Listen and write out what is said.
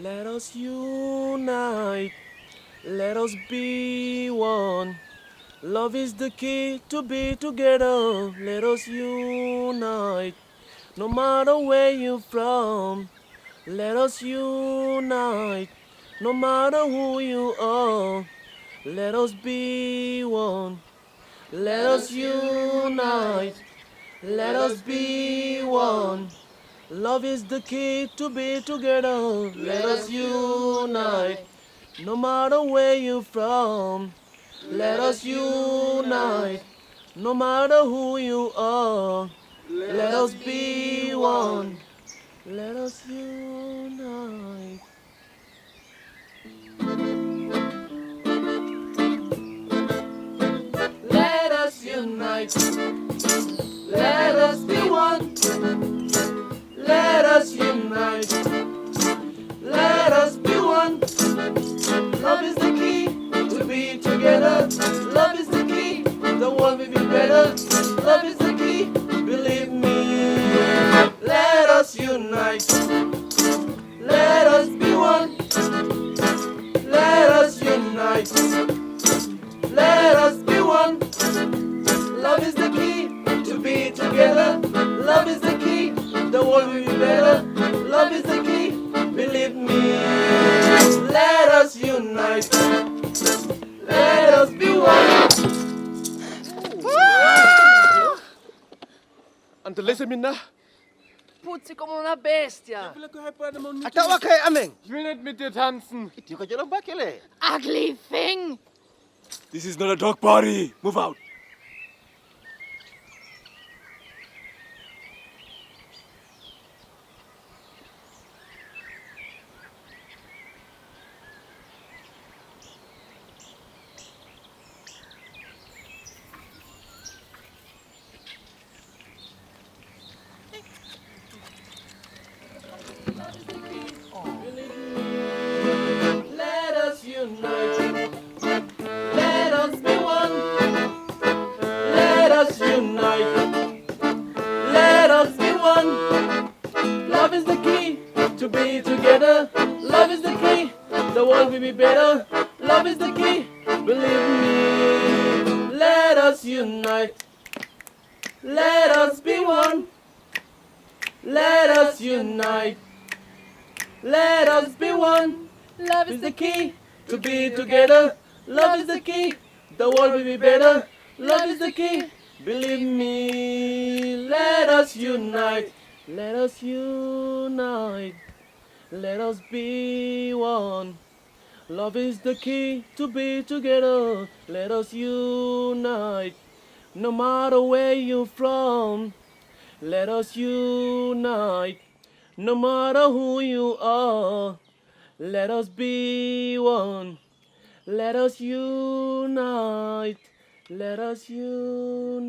Let us unite. Let us be one. Love is the key to be together. Let us unite. No matter where you're from, let us unite. No matter who you are, let us be one. Let us unite. Let us be one. Love is the key to be together. Let us unite. No matter where you're from, let us unite. No matter who you are, let us be one. Let us unite. Let us unite. Let us be one. Let us unite. Let us be one. Love is the key to be together. Love is the key. The world will be better. Love is the key. Believe me. Let us unite. Let us be one. Let us unite. Let us be one. Love is the key to be together. Love is the key. The world will be better. Love is the key. Believe me. Let us unite. Let us be one. Antelese minna. Puzzi come una bestia. Atawa kay ameng. Ich will nicht mit dir tanzen. Ugly thing. This is not a dog party. Move out. Let us unite. Let us be one. Let us unite. Let us be one. Love is the key to be together. Love is the key. The world will be better. Love is the key. Believe me. Let us unite. Let us be one. Let us unite. Let us be one. Love is the key to be together. Love is the key. The world will be better. Love is the key. Believe me. Let us unite. Let us unite. Let us be one. Love is the key to be together. Let us unite. No matter where you're from, let us unite. No matter who you are, let us be one. Let us unite. Let us unite.